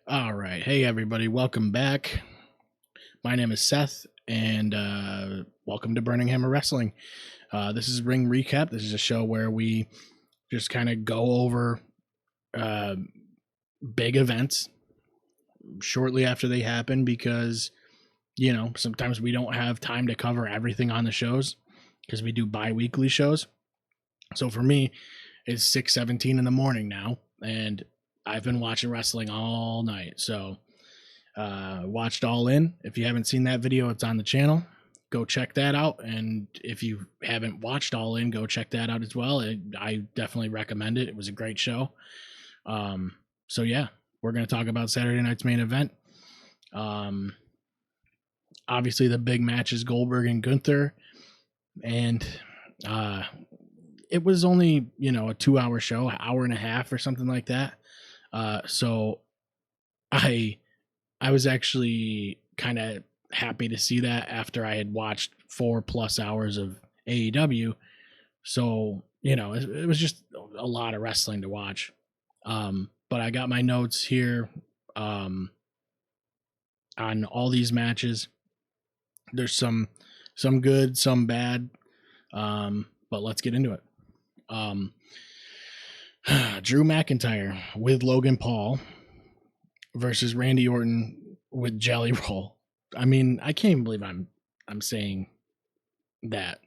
All right. Hey, everybody. Welcome back. My name is Seth, and welcome to Burning Hammer Wrestling. This is Ring Recap. This is a show where we just kind of go over big events shortly after they happen because, sometimes we don't have time to cover everything on the shows because we do bi-weekly shows. So for me, it's 6:17 in the morning now, and I've been watching wrestling all night. So watched All In. If you haven't seen that video, it's on the channel. Go check that out. And if you haven't watched All In, go check that out as well. I definitely recommend it. It was a great show. So yeah, we're going to talk about Saturday night's main event. Obviously the big match is Goldberg and Gunther. And it was only, a 2-hour show, an hour and a half or something like that. So I was actually kind of happy to see that after I had watched 4+ hours of AEW. So, it was just a lot of wrestling to watch. But I got my notes here on all these matches. There's some good, some bad. But let's get into it. Drew McIntyre with Logan Paul versus Randy Orton with Jelly Roll. I mean, I can't even believe I'm saying that.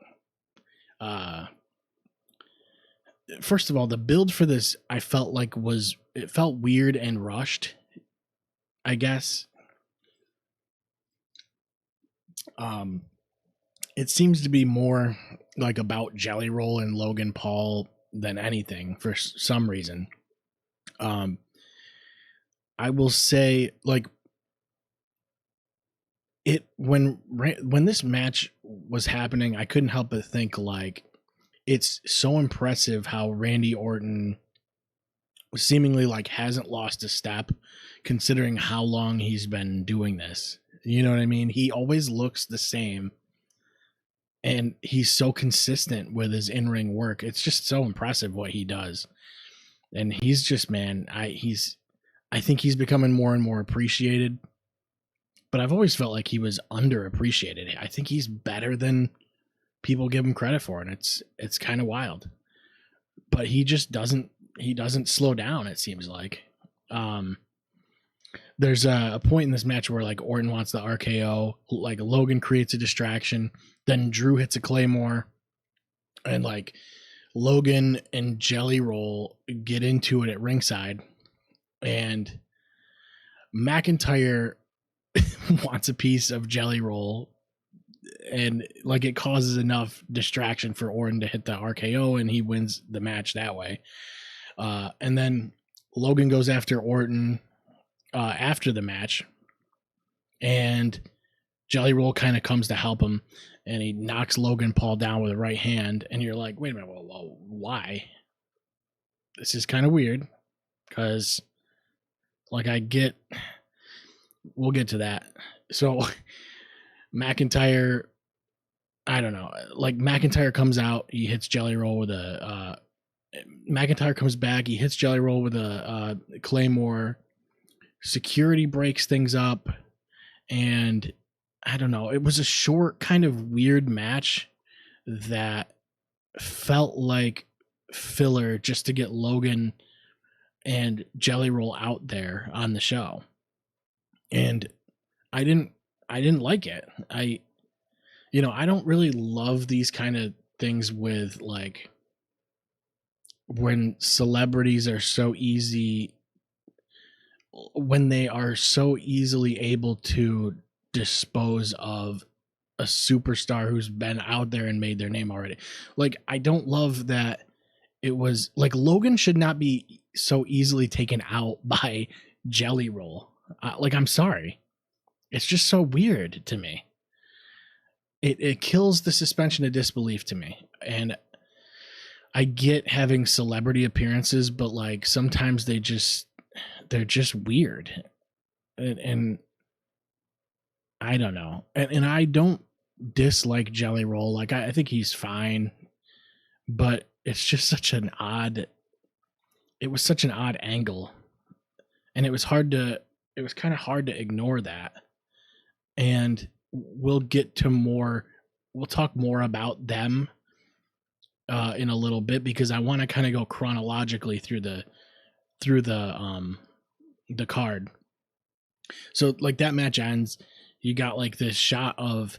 First of all, the build for this I felt like it felt weird and rushed, I guess. It seems to be more like about Jelly Roll and Logan Paul than anything for some reason. I will say, like, when this match was happening, I couldn't help but think, like, it's so impressive how Randy Orton seemingly like hasn't lost a step considering how long he's been doing this. You know what I mean? He always looks the same. And he's so consistent with his in-ring work. It's just so impressive what he does. And he's just, man, I think he's becoming more and more appreciated. But I've always felt like he was underappreciated. I think he's better than people give him credit for, and it's kind of wild. But he just doesn't slow down, it seems like. There's a point in this match where like Orton wants the RKO, like Logan creates a distraction, then Drew hits a Claymore, and like Logan and Jelly Roll get into it at ringside, and McIntyre wants a piece of Jelly Roll, and like it causes enough distraction for Orton to hit the RKO, and he wins the match that way. And then Logan goes after Orton after the match, and Jelly Roll kind of comes to help him, and he knocks Logan Paul down with a right hand, and you're like, wait a minute, well, why? This is kind of weird, because like we'll get to that. So McIntyre, I don't know, like McIntyre comes out, he hits Jelly Roll with McIntyre comes back, he hits Jelly Roll with a Claymore. Security breaks things up, and I don't know, it was a short, kind of weird match that felt like filler just to get Logan and Jelly Roll out there on the show. And I didn't like it. I don't really love these kind of things with like when celebrities are so easy, when they are so easily able to dispose of a superstar who's been out there and made their name already. Like, I don't love that it was like Logan should not be so easily taken out by Jelly Roll. Like, I'm sorry. It's just so weird to me. It kills the suspension of disbelief to me. And I get having celebrity appearances, but like sometimes they're just weird. And I don't know. And I don't dislike Jelly Roll. Like I think he's fine, but it's just such an odd angle. And it was hard to it was kind of hard to ignore that. And we'll get to more. We'll talk more about them in a little bit, because I want to kind of go chronologically through the card. So like that match ends, you got like this shot of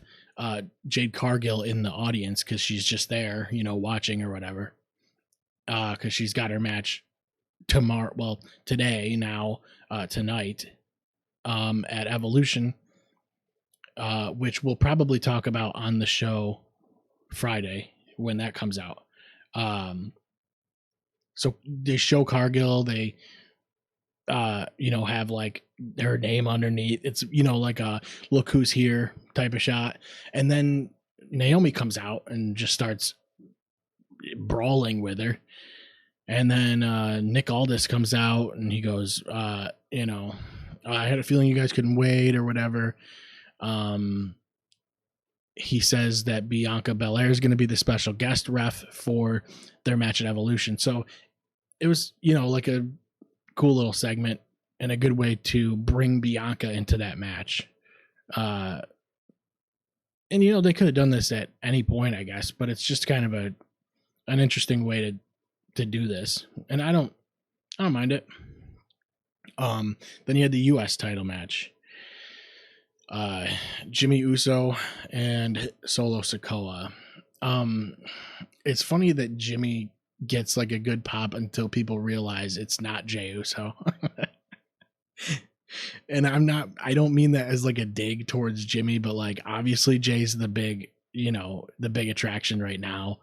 Jade Cargill in the audience, because she's just there, you know, watching or whatever, because she's got her match today now, tonight, at Evolution, which we'll probably talk about on the show Friday when that comes out. So they show Cargill, they you know, have like her name underneath. It's, you know, like a look who's here type of shot. And then Naomi comes out and just starts brawling with her. And then Nick Aldis comes out and he goes, you know, I had a feeling you guys couldn't wait or whatever. He says that Bianca Belair is going to be the special guest ref for their match at Evolution. So it was, you know, like a cool little segment and a good way to bring Bianca into that match. And, you know, they could have done this at any point, I guess, but it's just kind of an interesting way to do this. And I don't mind it. Then you had the US title match. Jimmy Uso and Solo Sikoa. It's funny that Jimmy gets like a good pop until people realize it's not Jey Uso. And I don't mean that as like a dig towards Jimmy, but like obviously Jay's the big, you know, the big attraction right now.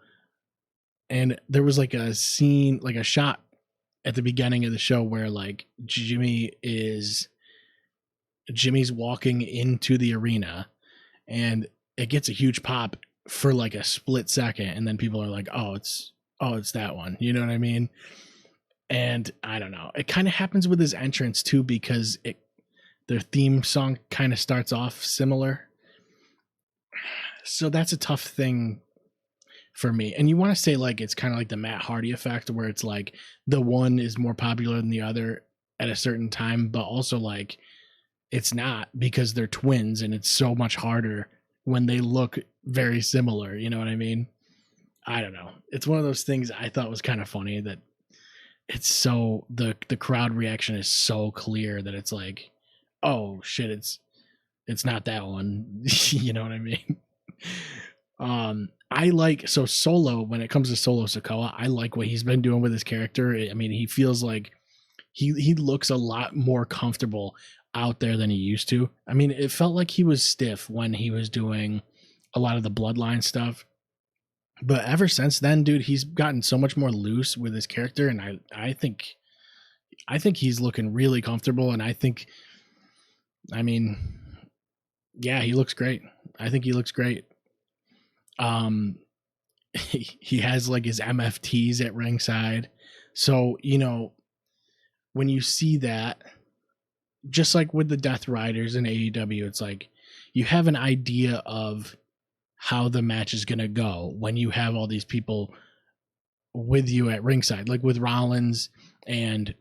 And there was like a scene, like a shot at the beginning of the show where like Jimmy's walking into the arena and it gets a huge pop for like a split second. And then people are like, oh, it's that one. You know what I mean? And I don't know. It kind of happens with his entrance too, because their theme song kind of starts off similar. So that's a tough thing for me. And you want to say like it's kind of like the Matt Hardy effect, where it's like the one is more popular than the other at a certain time, but also like it's not, because they're twins and it's so much harder when they look very similar. You know what I mean? I don't know. It's one of those things I thought was kind of funny that it's so the crowd reaction is so clear that it's like, oh shit, it's not that one. You know what I mean? I like, so Solo, when it comes to Solo Sikoa, I like what he's been doing with his character. I mean, he feels like he looks a lot more comfortable out there than he used to. I mean, it felt like he was stiff when he was doing a lot of the bloodline stuff. But ever since then, dude, he's gotten so much more loose with his character, and I think he's looking really comfortable. And I mean, yeah, he looks great. I think he looks great. He has like his MFTs at ringside, so you know when you see that, just like with the Death Riders in AEW, it's like you have an idea of how the match is going to go when you have all these people with you at ringside, like with Rollins and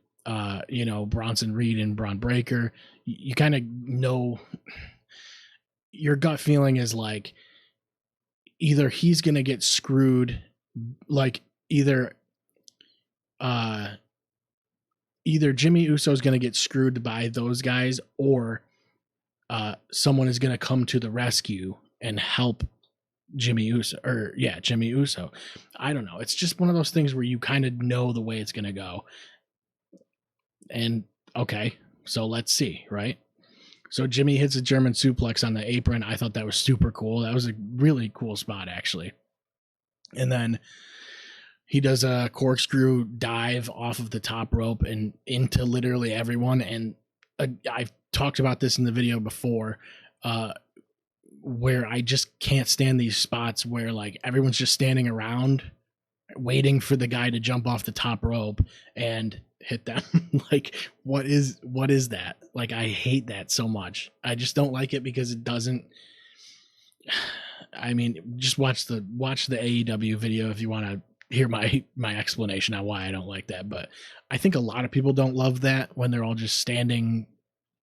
you know, Bronson Reed and Braun Breaker. You kind of know, your gut feeling is like either he's going to get screwed, like either Jimmy Uso is going to get screwed by those guys, or someone is going to come to the rescue and help Jimmy Uso. I don't know. It's just one of those things where you kind of know the way it's going to go. And okay, so let's see, right? So Jimmy hits a German suplex on the apron. I thought that was super cool. That was a really cool spot, actually. And then he does a corkscrew dive off of the top rope and into literally everyone. And I've talked about this in the video before, where I just can't stand these spots where like everyone's just standing around waiting for the guy to jump off the top rope and hit them. Like, what is that? Like, I hate that so much. I just don't like it because it doesn't. I mean, just watch the AEW video if you want to hear my explanation on why I don't like that. But I think a lot of people don't love that when they're all just standing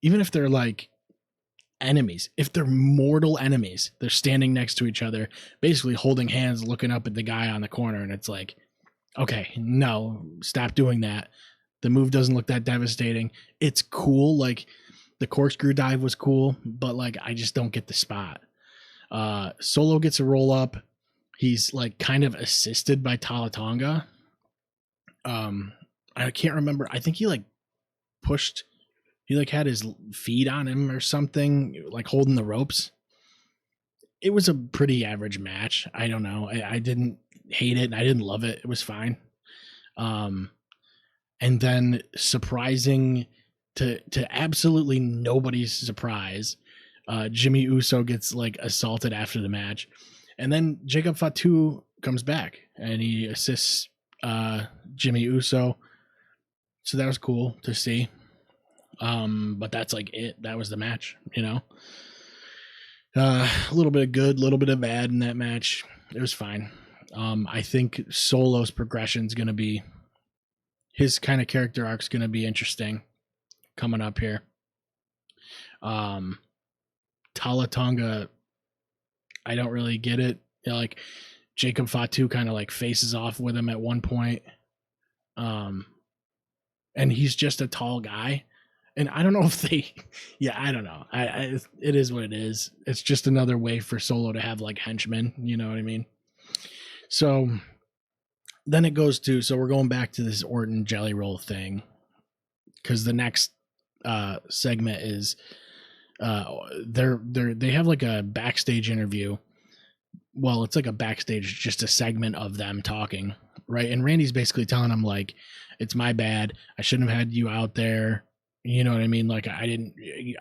even if they're like enemies, if they're mortal enemies, they're standing next to each other, basically holding hands, looking up at the guy on the corner, and it's like, okay, no, stop doing that. The move doesn't look that devastating. It's cool, like the corkscrew dive was cool, but like I just don't get the spot. Solo gets a roll up. He's like kind of assisted by Tala Tonga. I can't remember. I think he like pushed, he like had his feet on him or something, like holding the ropes. It was a pretty average match. I don't know. I didn't hate it. I didn't love it. It was fine. And then surprising to absolutely nobody's surprise, Jimmy Uso gets like assaulted after the match. And then Jacob Fatu comes back and he assists Jimmy Uso. So that was cool to see. But that's like it. That was the match, you know. A little bit of good, a little bit of bad in that match. It was fine. I think Solo's progression is going to be, his kind of character arc is going to be interesting coming up here. Tala Tonga, I don't really get it. You know, like Jacob Fatu kind of like faces off with him at one point. And he's just a tall guy. And I don't know if they, I don't know. It is what it is. It's just another way for Solo to have like henchmen. You know what I mean? So then it goes to, so we're going back to this Orton Jelly Roll thing, because the next segment is they have like a backstage interview. Well, it's like a backstage, just a segment of them talking, right? And Randy's basically telling him like, it's my bad. I shouldn't have had you out there. You know what I mean? Like I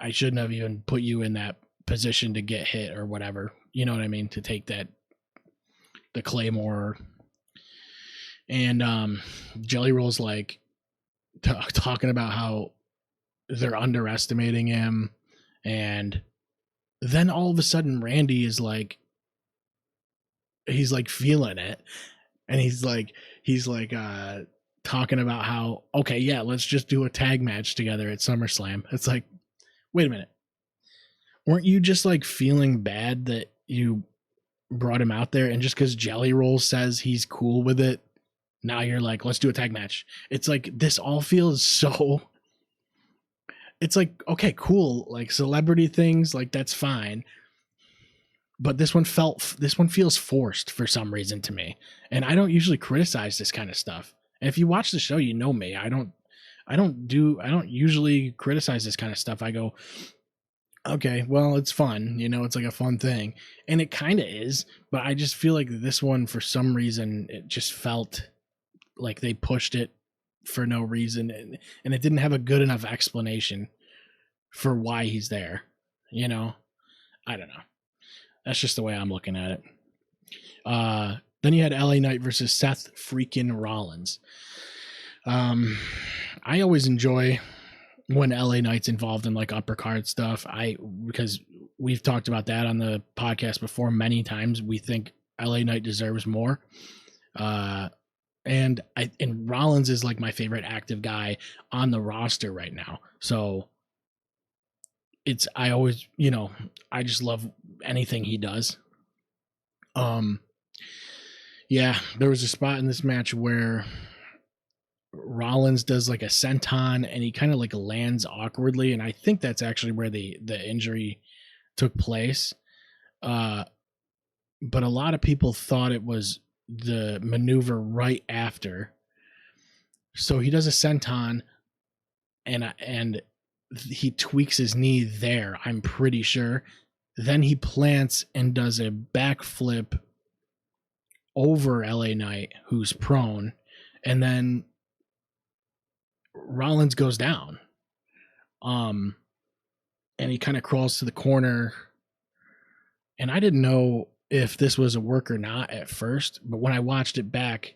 shouldn't have even put you in that position to get hit or whatever. You know what I mean? To take the Claymore. And Jelly Roll's like talking about how they're underestimating him. And then all of a sudden Randy is like, he's like feeling it. And he's like talking about how, okay, yeah, let's just do a tag match together at SummerSlam. It's like, wait a minute. Weren't you just like feeling bad that you brought him out there, and just because Jelly Roll says he's cool with it, now you're like, let's do a tag match? It's like, this all feels so, it's like, okay, cool, like celebrity things, like that's fine, but this one feels forced for some reason to me. And I don't usually criticize this kind of stuff. And if you watch the show, you know me. I don't usually criticize this kind of stuff. I go, okay, well, it's fun, you know, it's like a fun thing. And it kind of is, but I just feel like this one, for some reason, it just felt like they pushed it for no reason, and it didn't have a good enough explanation for why he's there, you know? I don't know. That's just the way I'm looking at it. Then you had LA Knight versus Seth freaking Rollins. I always enjoy when LA Knight's involved in like upper card stuff. Because we've talked about that on the podcast before many times. We think LA Knight deserves more. And Rollins is like my favorite active guy on the roster right now. So I always, you know, I just love anything he does. Yeah, there was a spot in this match where Rollins does like a senton and he kind of like lands awkwardly, and I think that's actually where the injury took place. But a lot of people thought it was the maneuver right after. So he does a senton and he tweaks his knee there, I'm pretty sure. Then he plants and does a backflip over LA Knight, who's prone, and then Rollins goes down. And he kind of crawls to the corner. And I didn't know if this was a work or not at first, but when I watched it back,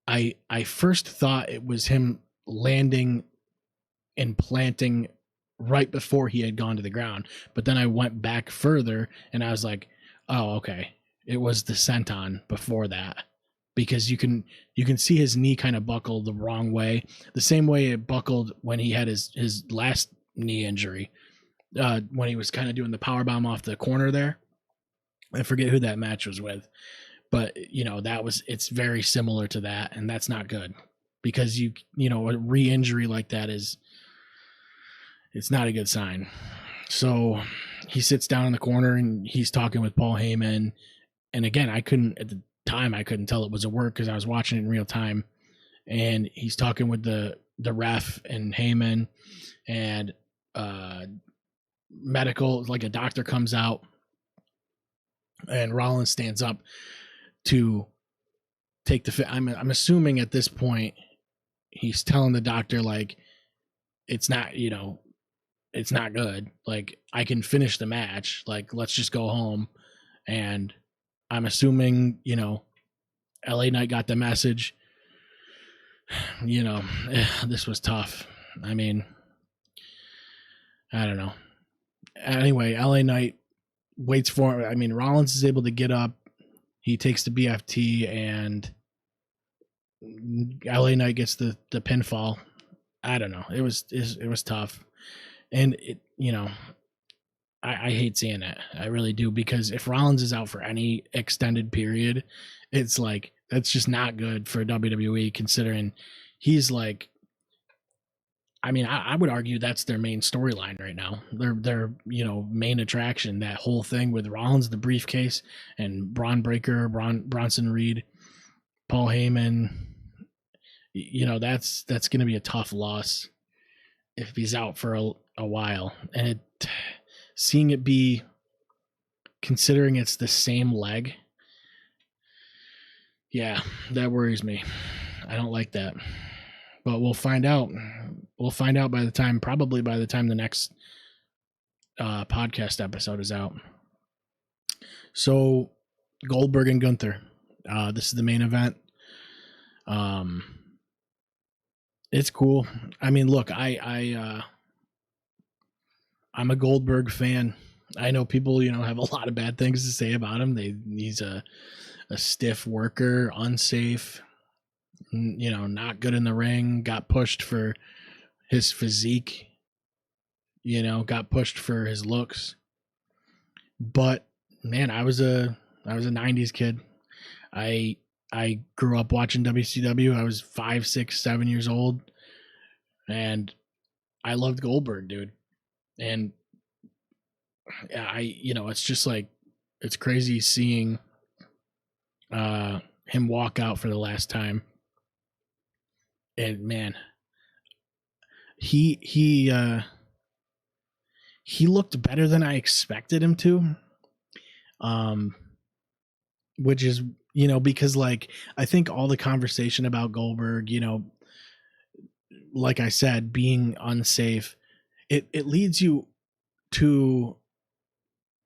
I first thought it was him landing and planting right before he had gone to the ground. But then I went back further and I was like, oh, okay. It was the senton before that, because you can see his knee kind of buckle the wrong way, the same way it buckled when he had his last knee injury when he was kind of doing the powerbomb off the corner there. I forget who that match was with, but it's very similar to that, and that's not good because a re-injury like that it's not a good sign. So he sits down in the corner and he's talking with Paul Heyman, and again, at the time I couldn't tell it was a work because I was watching it in real time, and he's talking with the ref and Heyman, and medical, like a doctor comes out, and Rollins stands up to take the fit. I'm assuming at this point he's telling the doctor, like, it's not good. Like, I can finish the match. Like, let's just go home. And I'm assuming, LA Knight got the message. This was tough. I mean, I don't know. Anyway, LA Knight waits for him. I mean, Rollins is able to get up. He takes the BFT, and LA Knight gets the pinfall. I don't know. It was tough. And I hate seeing it. I really do, because if Rollins is out for any extended period, it's like, that's just not good for WWE, considering he's like, I mean, I would argue that's their main storyline right now. Their main attraction, that whole thing with Rollins, the briefcase, and Braun Breaker, Bronson Reed, Paul Heyman. That's going to be a tough loss if he's out for a while. And seeing it be, considering it's the same leg, yeah, that worries me. I don't like that. But we'll find out. We'll find out probably by the time the next podcast episode is out. So, Goldberg and Gunther. This is the main event. It's cool. I mean, look, I'm a Goldberg fan. I know people, have a lot of bad things to say about him. He's a stiff worker, unsafe, not good in the ring, got pushed for his physique, got pushed for his looks. But man, I was a 90s kid. I grew up watching WCW. I was 5, 6, 7 years old, and I loved Goldberg, dude. And it's just like, it's crazy seeing him walk out for the last time. And man, he looked better than I expected him to. Which is, because like, I think all the conversation about Goldberg, like I said, being unsafe, it leads you to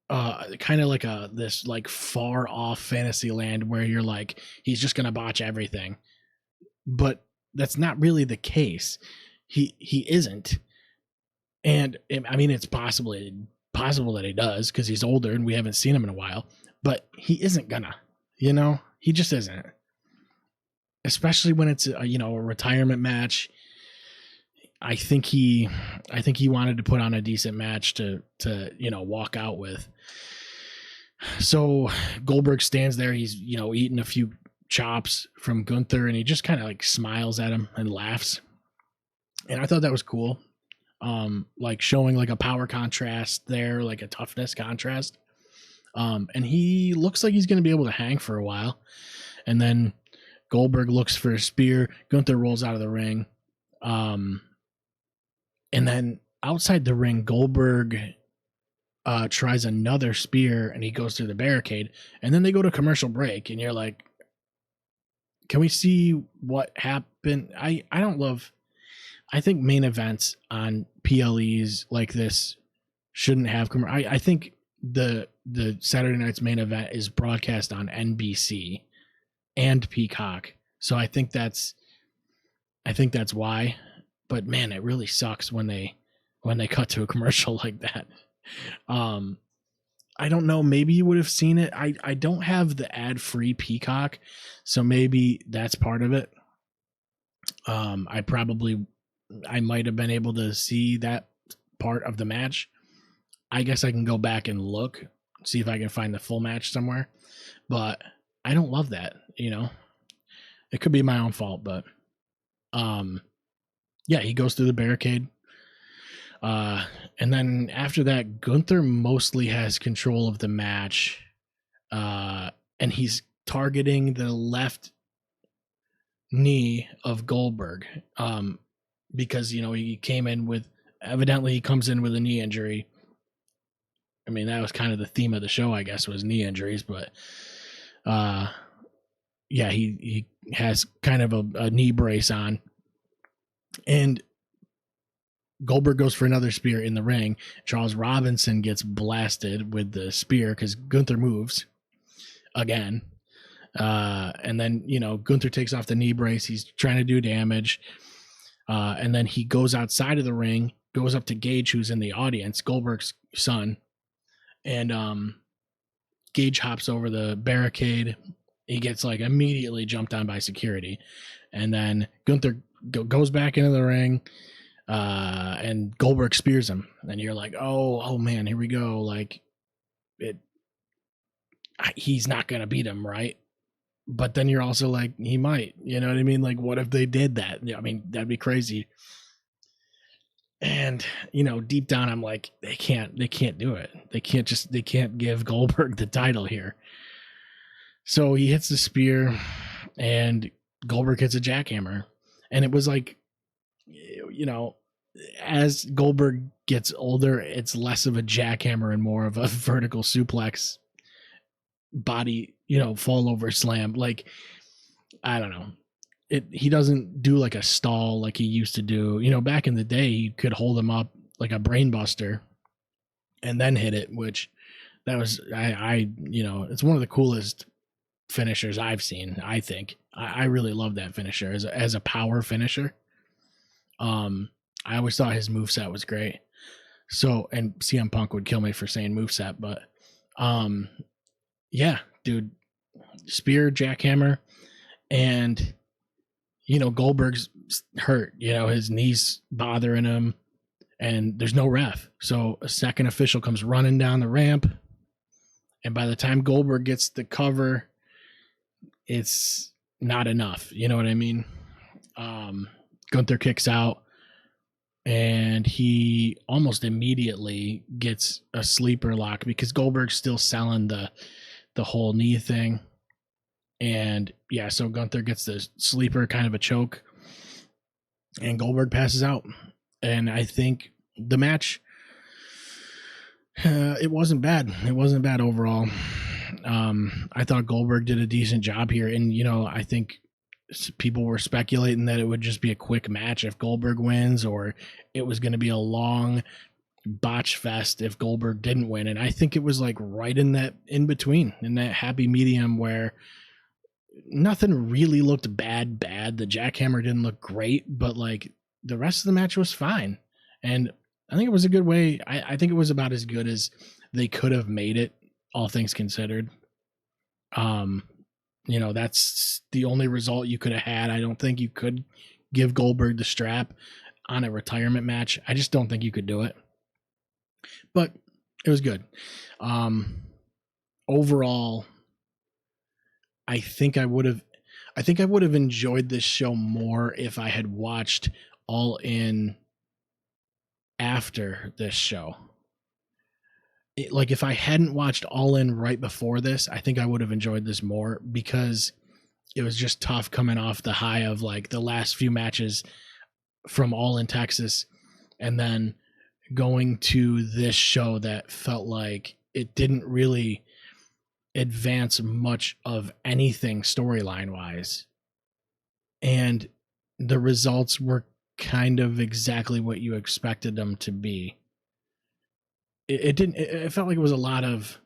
kind of like this like far off fantasy land where you're like, he's just gonna botch everything. But that's not really the case. He isn't. And I mean, it's possible that he does, because he's older and we haven't seen him in a while, but he isn't gonna, he just isn't. Especially when it's a retirement match. I think he wanted to put on a decent match to walk out with. So Goldberg stands there, he's eating a few chops from Gunther, and he just kind of like smiles at him and laughs. And I thought that was cool. Like showing like a power contrast there, like a toughness contrast. And he looks like he's going to be able to hang for a while. And then Goldberg looks for a spear. Gunther rolls out of the ring. And then outside the ring, Goldberg tries another spear, and he goes through the barricade. And then they go to commercial break, and you're like, can we see what happened? I think main events on PLEs like this shouldn't have I think the Saturday night's main event is broadcast on NBC and Peacock. So I think that's why. But man, it really sucks when they cut to a commercial like that. I don't know, maybe you would have seen it. I don't have the ad-free Peacock, so maybe that's part of it. I might have been able to see that part of the match. I guess I can go back and look, see if I can find the full match somewhere. But I don't love that, It could be my own fault, but yeah, he goes through the barricade. And then after that, Gunther mostly has control of the match. And he's targeting the left knee of Goldberg. Because, he came in with, evidently he comes in with a knee injury. I mean, that was kind of the theme of the show, I guess, was knee injuries, but yeah, he has kind of a knee brace on. And Goldberg goes for another spear in the ring. Charles Robinson gets blasted with the spear because Gunther moves again. And then, Gunther takes off the knee brace. He's trying to do damage. And then he goes outside of the ring, goes up to Gage, who's in the audience, Goldberg's son. And Gage hops over the barricade. He gets immediately jumped on by security. And then Gunther goes back into the ring. And Goldberg spears him. And you're like, oh man, here we go. He's not going to beat him, right? But then you're also like, he might, you know what I mean? What if they did that? I mean, that'd be crazy. And, deep down, I'm like, they can't do it. They can't give Goldberg the title here. So he hits the spear and Goldberg hits a jackhammer. And it was as Goldberg gets older, it's less of a jackhammer and more of a vertical suplex body, fall over slam. I don't know. He doesn't do a stall like he used to do. Back in the day, he could hold him up like a brain buster and then hit it, which that was, it's one of the coolest finishers I've seen, I think. I really love that finisher as a power finisher. I always thought his moveset was great. So, and CM Punk would kill me for saying moveset, but yeah, dude, spear, jackhammer, and Goldberg's hurt, his knees bothering him, and there's no ref. So a second official comes running down the ramp, and by the time Goldberg gets the cover, it's not enough. You know what I mean? Gunther kicks out, and he almost immediately gets a sleeper lock because Goldberg's still selling the whole knee thing. And yeah, so Gunther gets the sleeper, kind of a choke, and Goldberg passes out. And I think the match, it wasn't bad. It wasn't bad overall. I thought Goldberg did a decent job here. And, I think people were speculating that it would just be a quick match if Goldberg wins, or it was going to be a long botch fest if Goldberg didn't win. And I think it was right in that in between, in that happy medium where nothing really looked bad. The jackhammer didn't look great, but the rest of the match was fine. And I think it was a good way. I think it was about as good as they could have made it, all things considered. That's the only result you could have had. I don't think you could give Goldberg the strap on a retirement match. I just don't think you could do it. But it was good. Overall, I think I would have enjoyed this show more if I had watched All In after this show. If I hadn't watched All In right before this, I think I would have enjoyed this more, because it was just tough coming off the high of the last few matches from All In Texas, and then going to this show that felt like it didn't really advance much of anything storyline wise, and the results were kind of exactly what you expected them to be. It felt like it was a lot of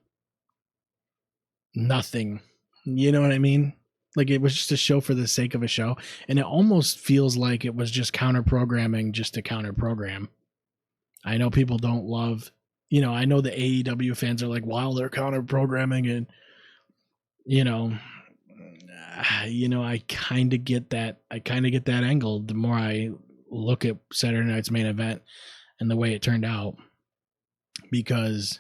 nothing, you know what I mean? It was just a show for the sake of a show, and it almost feels like it was just counter programming just to counter program. I know people don't love, I know the AEW fans are like, wow, they're counter programming, and I kind of get that. I kind of get that angle the more I look at Saturday Night's Main Event. and the way it turned out, because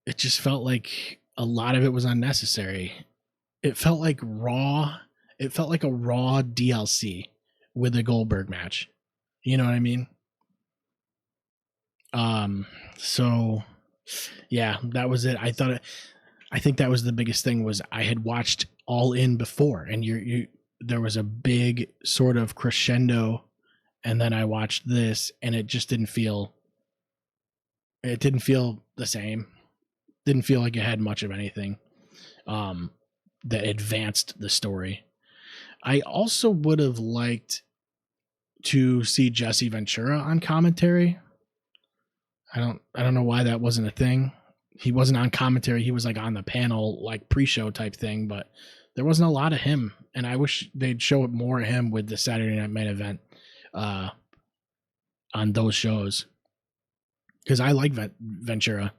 it just felt like a lot of it was unnecessary. It felt like Raw. It felt like a Raw DLC with a Goldberg match. You know what I mean? So yeah, that was it. I think that was the biggest thing, was I had watched All In before, and there was a big sort of crescendo, and then I watched this, and it just didn't feel the same. Didn't feel like it had much of anything that advanced the story. I also would have liked to see Jesse Ventura on commentary. I don't know why that wasn't a thing. He wasn't on commentary. He was like on the panel, like pre-show type thing, but there wasn't a lot of him, and I wish they'd show more of him with the Saturday Night Main Event on those shows, because I like Ventura.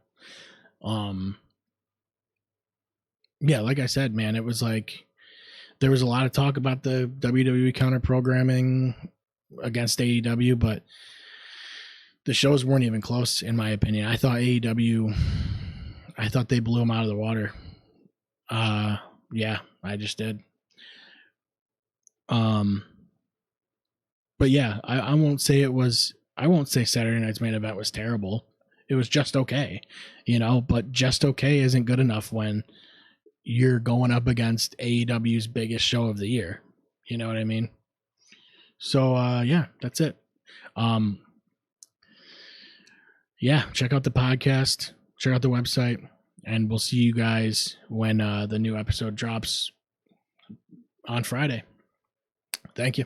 Yeah, like I said, man, it was like there was a lot of talk about the WWE counter programming against AEW, but the shows weren't even close, in my opinion. I thought AEW, I thought they blew them out of the water. Yeah, I just did. But yeah, I won't say Saturday Night's Main Event was terrible. It was just okay, but just okay isn't good enough when you're going up against AEW's biggest show of the year. You know what I mean? So, yeah, that's it. Yeah, check out the podcast, check out the website, and we'll see you guys when the new episode drops on Friday. Thank you.